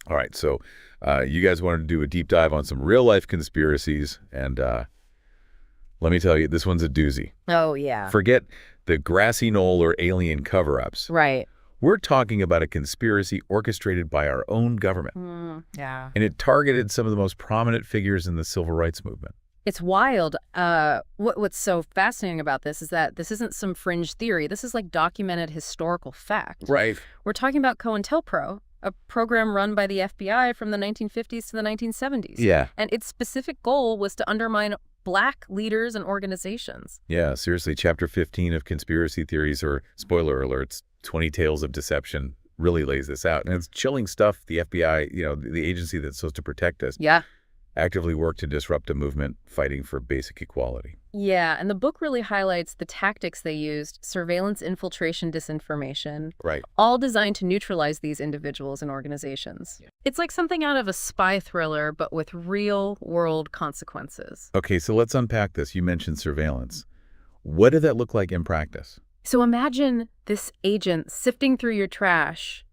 All right, so you guys wanted to do a deep dive on some real-life conspiracies, and let me tell you, this one's a doozy. Oh, yeah. Forget the grassy knoll or alien cover-ups. Right. We're talking about a conspiracy orchestrated by our own government, Yeah. and it targeted some of the most prominent figures in the civil rights movement. It's wild. What's so fascinating about this is that this isn't some fringe theory. This is like documented historical fact. Right. We're talking about COINTELPRO, a program run by the FBI from the 1950s to the 1970s. Yeah. And its specific goal was to undermine Black leaders and organizations. Yeah, seriously, Chapter 15 of Conspiracy Theories, or spoiler alerts, 20 Tales of Deception, really lays this out. And it's chilling stuff. The FBI, the agency that's supposed to protect us, Yeah. actively worked to disrupt a movement fighting for basic equality. Yeah, and the book really highlights the tactics they used: surveillance, infiltration, disinformation, Right. all designed to neutralize these individuals and organizations. Yeah. It's like something out of a spy thriller, but with real-world consequences. Okay, so let's unpack this. You mentioned surveillance. What did that look like in practice? So imagine this agent sifting through your trash,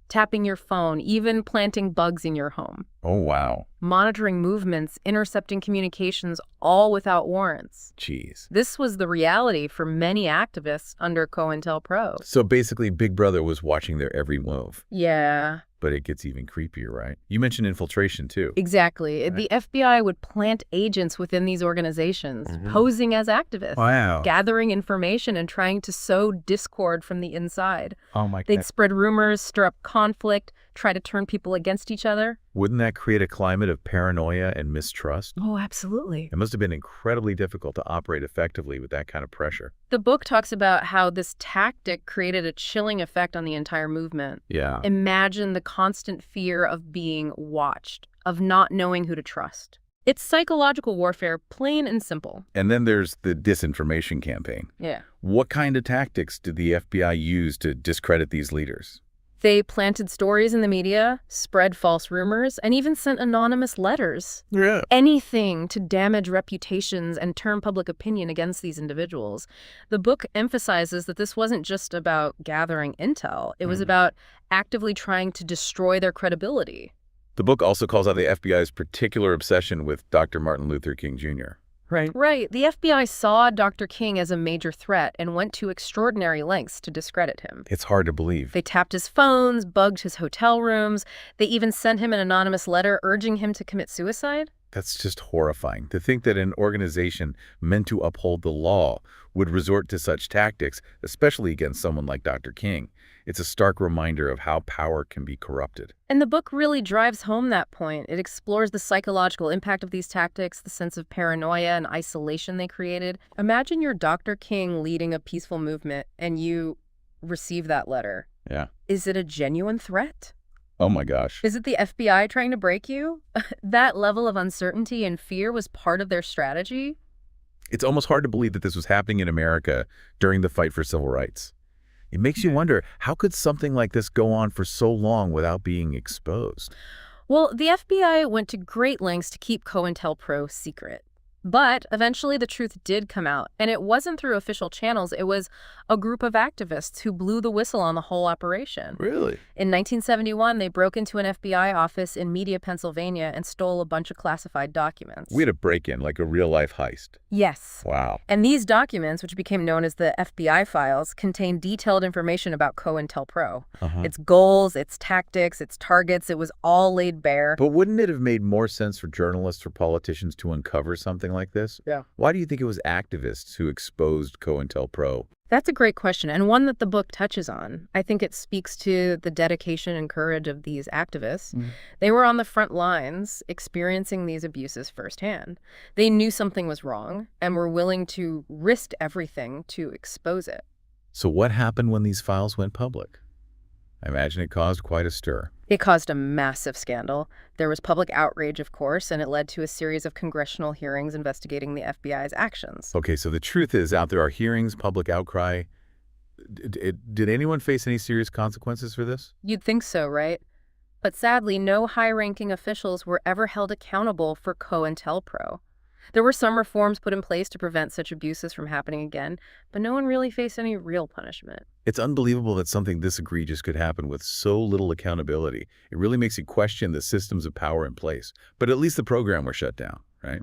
tapping your phone, even planting bugs in your home, Oh, wow. monitoring movements, intercepting communications, all without warrants. Jeez. This was the reality for many activists under COINTELPRO. So basically, Big Brother was watching their every move. Yeah, But it gets even creepier, right? You mentioned infiltration, too. exactly. Right. The FBI would plant agents within these organizations, posing as activists, Wow. gathering information and trying to sow discord from the inside. Oh, my They'd God. spread rumors, stir up conflict, try to turn people against each other. Wouldn't that create a climate of paranoia and mistrust? Oh, absolutely. It must have been incredibly difficult to operate effectively with that kind of pressure. The book talks about how this tactic created a chilling effect on the entire movement. Yeah. Imagine the constant fear of being watched, of not knowing who to trust. It's psychological warfare, plain and simple. And then there's the disinformation campaign. Yeah. What kind of tactics did the FBI use to discredit these leaders? They planted stories in the media, spread false rumors, and even sent anonymous letters. Yeah. Anything to damage reputations and turn public opinion against these individuals. The book emphasizes that this wasn't just about gathering intel. It was about actively trying to destroy their credibility. The book also calls out the FBI's particular obsession with Dr. Martin Luther King Jr. Right. The FBI saw Dr. King as a major threat and went to extraordinary lengths to discredit him. It's hard to believe. They tapped his phones, bugged his hotel rooms. They even sent him an anonymous letter urging him to commit suicide. That's just horrifying. To think that an organization meant to uphold the law would resort to such tactics, especially against someone like Dr. King. It's a stark reminder of how power can be corrupted. And the book really drives home that point. It explores the psychological impact of these tactics, the sense of paranoia and isolation they created. Imagine you're Dr. King leading a peaceful movement and you receive that letter. Yeah. Is it a genuine threat? Oh my gosh. Is it the FBI trying to break you? That level of uncertainty and fear was part of their strategy. It's almost hard to believe that this was happening in America during the fight for civil rights. It makes you wonder, how could something like this go on for so long without being exposed? Well, the FBI went to great lengths to keep COINTELPRO secret. But eventually the truth did come out, and it wasn't through official channels. It was a group of activists who blew the whistle on the whole operation. Really? In 1971, they broke into an FBI office in Media, Pennsylvania, and stole a bunch of classified documents. We had a break-in, like a real-life heist. Yes. Wow. And these documents, which became known as the FBI files, contained detailed information about COINTELPRO. Its goals, its tactics, its targets, it was all laid bare. But wouldn't it have made more sense for journalists or politicians to uncover something like this? Yeah. Why do you think it was activists who exposed COINTELPRO? That's a great question, and one that the book touches on. I think it speaks to the dedication and courage of these activists. They were on the front lines, experiencing these abuses firsthand. They knew something was wrong and were willing to risk everything to expose it. So what happened when these files went public? I imagine it caused quite a stir. It caused a massive scandal. There was public outrage, of course, and it led to a series of congressional hearings investigating the FBI's actions. Okay, so the truth is, out there are hearings, public outcry. Did anyone face any serious consequences for this? You'd think so, right? But sadly, no high-ranking officials were ever held accountable for COINTELPRO. There were some reforms put in place to prevent such abuses from happening again, but no one really faced any real punishment. It's unbelievable that something this egregious could happen with so little accountability. It really makes you question the systems of power in place. But at least the program was shut down, right?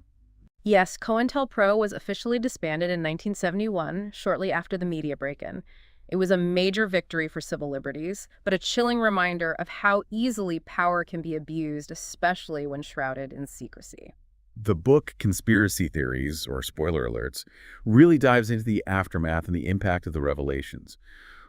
Yes, COINTELPRO was officially disbanded in 1971, shortly after the media break-in. It was a major victory for civil liberties, but a chilling reminder of how easily power can be abused, especially when shrouded in secrecy. The book Conspiracy Theories, or spoiler alerts, really dives into the aftermath and the impact of the revelations.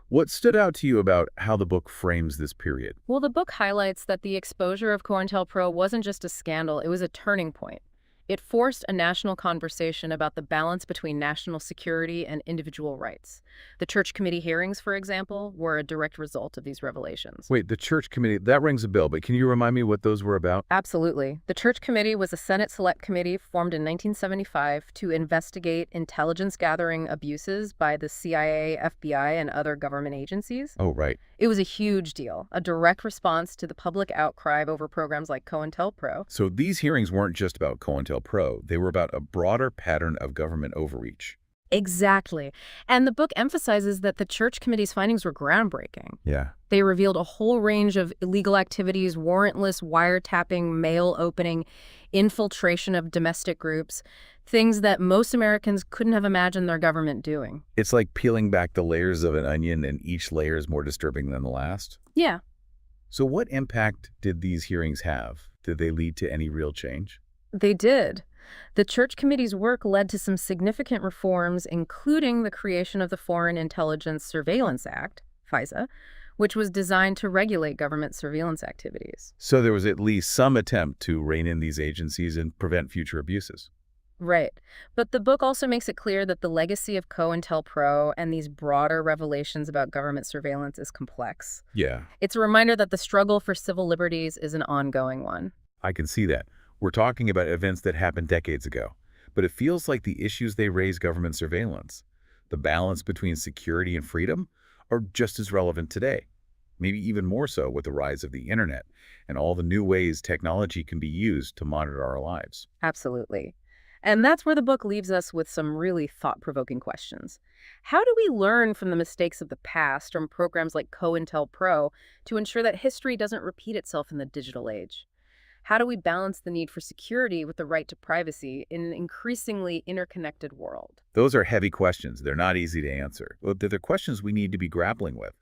What stood out to you about how the book frames this period? Well, the book highlights that the exposure of COINTELPRO wasn't just a scandal, it was a turning point. It forced a national conversation about the balance between national security and individual rights. The Church Committee hearings, for example, were a direct result of these revelations. Wait, the Church Committee, that rings a bell, but can you remind me what those were about? Absolutely. The Church Committee was a Senate Select Committee formed in 1975 to investigate intelligence gathering abuses by the CIA, FBI, and other government agencies. Oh, right. It was a huge deal, a direct response to the public outcry over programs like COINTELPRO. So these hearings weren't just about COINTELPRO. They were about a broader pattern of government overreach. Exactly. And the book emphasizes that the Church Committee's findings were groundbreaking. Yeah. They revealed a whole range of illegal activities, warrantless wiretapping, mail opening, infiltration of domestic groups, things that most Americans couldn't have imagined their government doing. It's like peeling back the layers of an onion, and each layer is more disturbing than the last. Yeah. So what impact did these hearings have? Did they lead to any real change? They did. The Church Committee's work led to some significant reforms, including the creation of the Foreign Intelligence Surveillance Act, FISA, which was designed to regulate government surveillance activities. So there was at least some attempt to rein in these agencies and prevent future abuses. Right. But the book also makes it clear that the legacy of COINTELPRO and these broader revelations about government surveillance is complex. Yeah, It's a reminder that the struggle for civil liberties is an ongoing one. I can see that. We're talking about events that happened decades ago, but it feels like the issues they raise government surveillance, the balance between security and freedom, are just as relevant today. Maybe even more so with the rise of the internet and all the new ways technology can be used to monitor our lives. Absolutely. And that's where the book leaves us with some really thought-provoking questions. How do we learn from the mistakes of the past from programs like COINTELPRO to ensure that history doesn't repeat itself in the digital age? How do we balance the need for security with the right to privacy in an increasingly interconnected world? Those are heavy questions. They're not easy to answer, but they're the questions we need to be grappling with.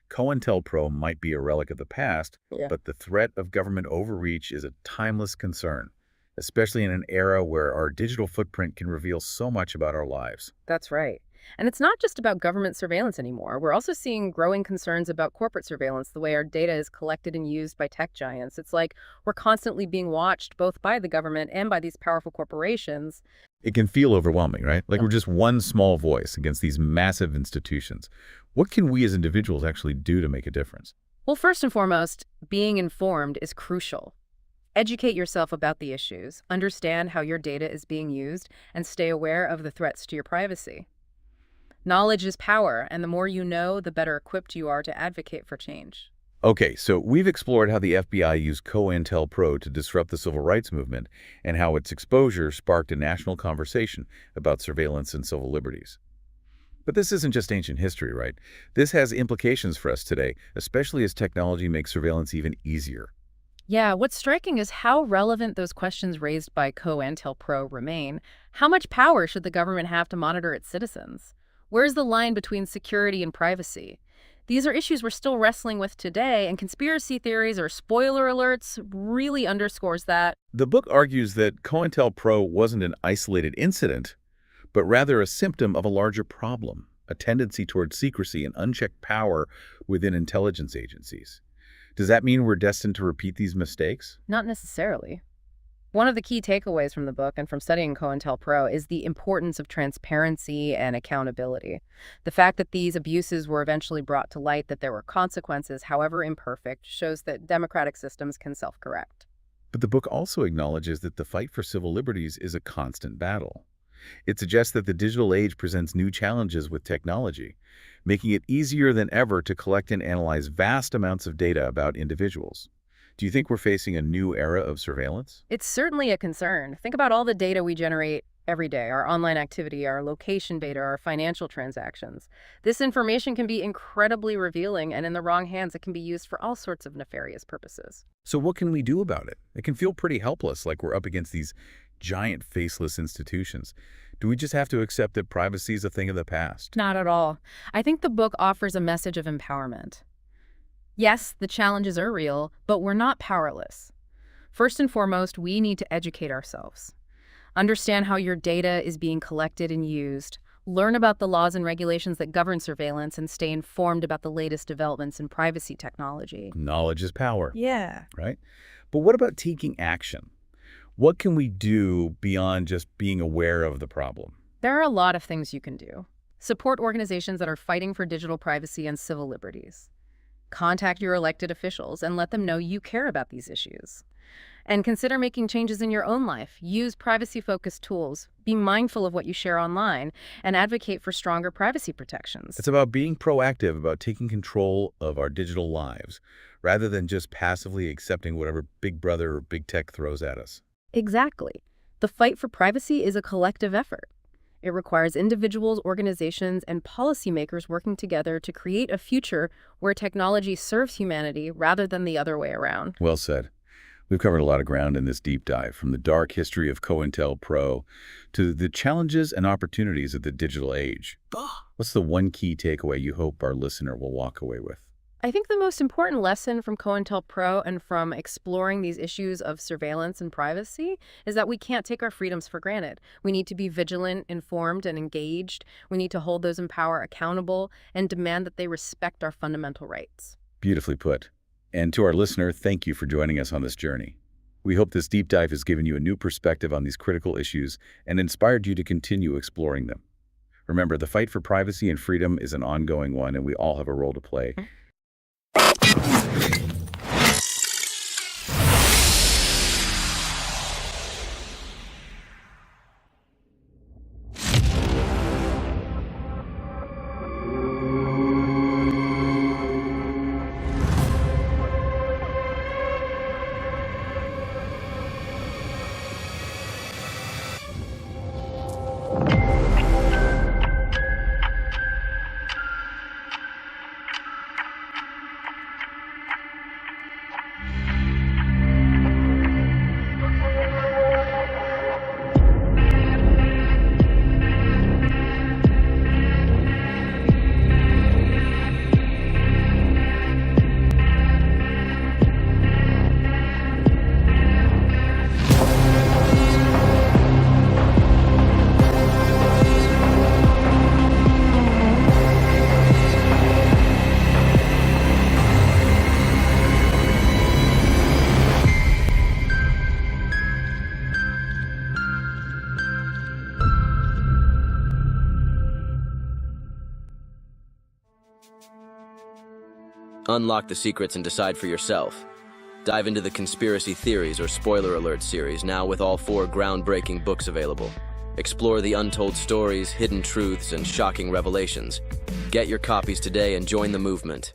COINTELPRO might be a relic of the past, Yeah. but the threat of government overreach is a timeless concern, especially in an era where our digital footprint can reveal so much about our lives. That's right. And it's not just about government surveillance anymore. We're also seeing growing concerns about corporate surveillance, the way our data is collected and used by tech giants. It's like we're constantly being watched both by the government and by these powerful corporations. It can feel overwhelming, right? Like Yeah. we're just one small voice against these massive institutions. What can we as individuals actually do to make a difference? Well, first and foremost, being informed is crucial. Educate yourself about the issues, understand how your data is being used, and stay aware of the threats to your privacy. Knowledge is power, and the more you know, the better equipped you are to advocate for change. Okay, so we've explored how the FBI used COINTELPRO to disrupt the civil rights movement and how its exposure sparked a national conversation about surveillance and civil liberties. But this isn't just ancient history, right? This has implications for us today, especially as technology makes surveillance even easier. Yeah, what's striking is how relevant those questions raised by COINTELPRO remain. How much power should the government have to monitor its citizens? Where's the line between security and privacy? These are issues we're still wrestling with today, and conspiracy theories or spoiler alerts really underscores that. The book argues that COINTELPRO wasn't an isolated incident, but rather a symptom of a larger problem, a tendency toward secrecy and unchecked power within intelligence agencies. Does that mean we're destined to repeat these mistakes? Not necessarily. One of the key takeaways from the book and from studying COINTELPRO is the importance of transparency and accountability. The fact that these abuses were eventually brought to light, that there were consequences, however imperfect, shows that democratic systems can self-correct. But the book also acknowledges that the fight for civil liberties is a constant battle. It suggests that the digital age presents new challenges with technology, making it easier than ever to collect and analyze vast amounts of data about individuals. Do you think we're facing a new era of surveillance? It's certainly a concern. Think about all the data we generate every day, our online activity, our location data, our financial transactions. This information can be incredibly revealing, and in the wrong hands, it can be used for all sorts of nefarious purposes. So what can we do about it? It can feel pretty helpless, like we're up against these giant faceless institutions. Do we just have to accept that privacy is a thing of the past? Not at all. I think the book offers a message of empowerment. Yes, the challenges are real, but we're not powerless. First and foremost, we need to educate ourselves. Understand how your data is being collected and used. Learn about the laws and regulations that govern surveillance and stay informed about the latest developments in privacy technology. Knowledge is power. Yeah. Right? But what about taking action? What can we do beyond just being aware of the problem? There are a lot of things you can do. Support organizations that are fighting for digital privacy and civil liberties. Contact your elected officials and let them know you care about these issues. And consider making changes in your own life. Use privacy-focused tools. Be mindful of what you share online and advocate for stronger privacy protections. It's about being proactive, about taking control of our digital lives, rather than just passively accepting whatever Big Brother or Big Tech throws at us. Exactly. The fight for privacy is a collective effort. It requires individuals, organizations, and policymakers working together to create a future where technology serves humanity rather than the other way around. Well said. We've covered a lot of ground in this deep dive, from the dark history of COINTELPRO to the challenges and opportunities of the digital age. What's the one key takeaway you hope our listener will walk away with? I think the most important lesson from COINTELPRO and from exploring these issues of surveillance and privacy is that we can't take our freedoms for granted. We need to be vigilant, informed, and engaged. We need to hold those in power accountable and demand that they respect our fundamental rights. Beautifully put. And to our listener, thank you for joining us on this journey. We hope this deep dive has given you a new perspective on these critical issues and inspired you to continue exploring them. Remember, the fight for privacy and freedom is an ongoing one, and we all have a role to play. Unlock the secrets and decide for yourself. Dive into the conspiracy theories or spoiler alert series, now with all 4 groundbreaking books available. Explore the untold stories, hidden truths, and shocking revelations. Get your copies today and join the movement.